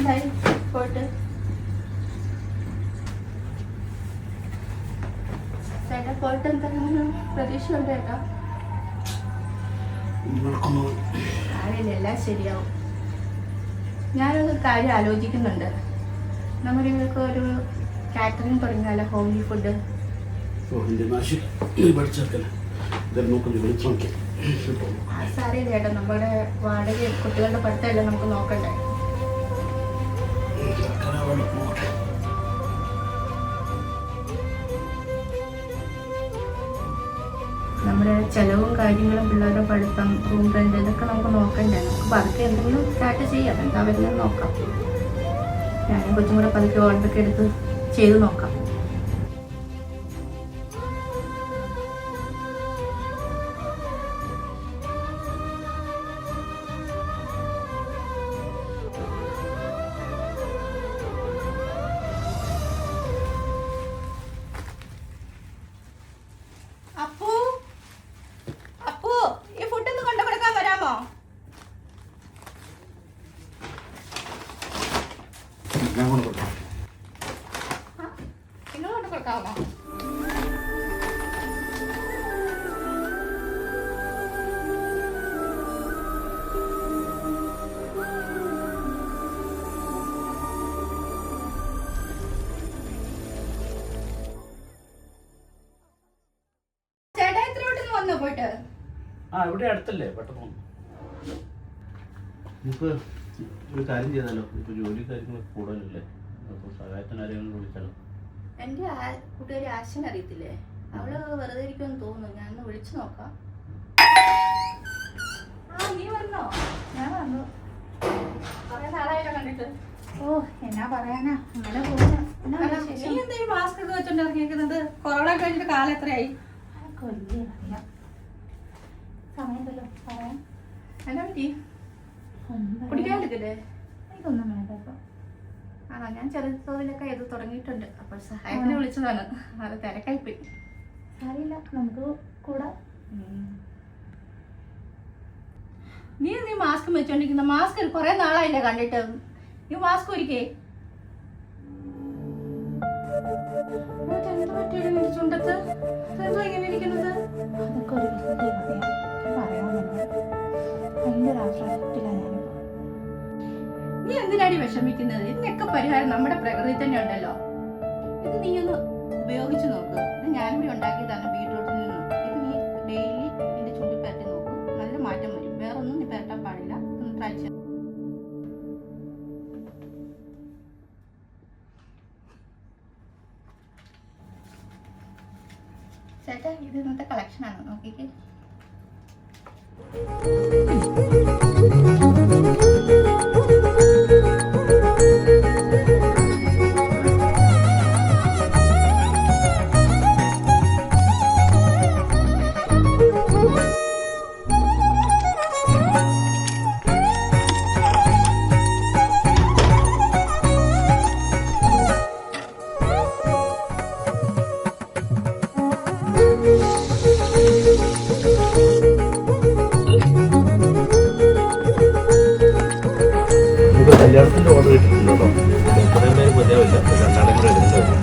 എന്തായി പോയിട്ട്? ചേട്ടാ പോയിട്ട് എന്തെങ്കിലും പ്രതീക്ഷ ഉണ്ട് ചേട്ടാ? കാര്യമില്ല, എല്ലാം ശരിയാവും. ഞാനൊരു കാര്യം ആലോചിക്കുന്നുണ്ട്. നമ്മളിവർക്ക് ഒരു കാറ്ററിംഗ് തുടങ്ങിയാലോ? Homely food. സാറിയില്ല ചേട്ടാ, നമ്മുടെ വാടക കുട്ടികളുടെ പഠിത്തമല്ലേ നമുക്ക് നോക്കണ്ടേ? നമ്മുടെ ചെലവും കാര്യങ്ങളും, പിള്ളേരുടെ പഠിത്തം, റൂം റെന്റ്, ഇതൊക്കെ നമുക്ക് നോക്കണ്ടേ? നമുക്ക് പതുക്കെ എന്തെങ്കിലും സ്റ്റാർട്ട് ചെയ്യാം. എന്താ വരുന്നത് നോക്കാം. ഞാനും കൊച്ചും കൂടെ പതുക്കെ ഓർഡറൊക്കെ എടുത്ത് ചെയ്ത് നോക്കാം. ഇവിടെ അടുത്തല്ലേ, പെട്ടെന്ന് നമുക്ക് ഒരു കാര്യം ചെയ്താലോ? ഇപ്പൊ ജോലി കാര്യങ്ങളൊക്കെ കൂടുതലല്ലേ, അപ്പൊ സഹായത്തിന് ആരെങ്കിലും വിളിച്ചാലോ? എന്റെ കൂട്ടുകാരി ആശൻ അറിയത്തില്ലേ, അവള് വെറുതെ ഇരിക്കുമെന്ന് തോന്നുന്നു. ഞാനൊന്ന് വിളിച്ചു നോക്കാം. നീ വന്നോ? ഞാൻ വന്നു. കുറെ നാളായില്ലോ കണ്ടിട്ട്. ഓ, എന്നാ പറയാനാ, അങ്ങനെ പോകുന്നു. നീ എന്താ ഈ മാസ്ക് ഒക്കെ വെച്ചോണ്ട് ഇറങ്ങിയിരിക്കുന്നത്? കൊറോണ കഴിഞ്ഞിട്ട് കാലം എത്രയായി? അറിയാം, സമയത്തല്ലോ പറയാൻ. എന്നാ പറ്റി? കുടിക്കാൻ എടുക്കല്ലേ? എനിക്കൊന്നും വേണ്ട ഇപ്പൊ. ഞാൻ ചെറിയ തോതിലൊക്കെ ഇത് തുടങ്ങിയിട്ടുണ്ട്. അപ്പോൾ സഹായത്തിന് വിളിച്ചതാണ്. അത് തിരക്കായിപ്പോയി. അറിയില്ല, നമുക്ക് കൂടെ. നീ മാസ്ക് വെച്ചോണ്ടിരിക്കുന്ന? മാസ്ക് കുറെ നാളായില്ലേ കണ്ടിട്ട്. നീ മാസ്ക് ഒരിക്കേ ചുണ്ടത്ത് എന്തോ ഇങ്ങനെ ഇരിക്കുന്നത്? അതൊക്കെ ഒരു നീ എന്തിനാടി വിഷമിക്കുന്നത്? ഇതിനൊക്കെ പരിഹാരം നമ്മുടെ പ്രകൃതി തന്നെ ഉണ്ടല്ലോ. ഇത് നീ ഒന്ന് ഉപയോഗിച്ച് നോക്ക്. ഇത് ഞാനിവിടെ ഉണ്ടാക്കിയതാണ്, ബീട്രൂട്ടിൽ നിന്നും. ഇത് നീ ഡെയിലി നിന്റെ ചുണ്ടി പരട്ടി നോക്കും, നല്ല മാറ്റം വരും. വേറെ ഒന്നും നീ പരട്ടാൻ പാടില്ല. ഒന്ന് ട്രൈ ചെയ്യാം. ചേട്ടാ, ഇത് ഇന്നത്തെ കളക്ഷനാണ്, നോക്കിക്കേ. കല്യാണത്തിന്റെ ഓർഡർ കിട്ടിയിട്ടുണ്ടോ? മതിയാവില്ല, രണ്ടാളും കൂടെ എടുക്കുന്നത്.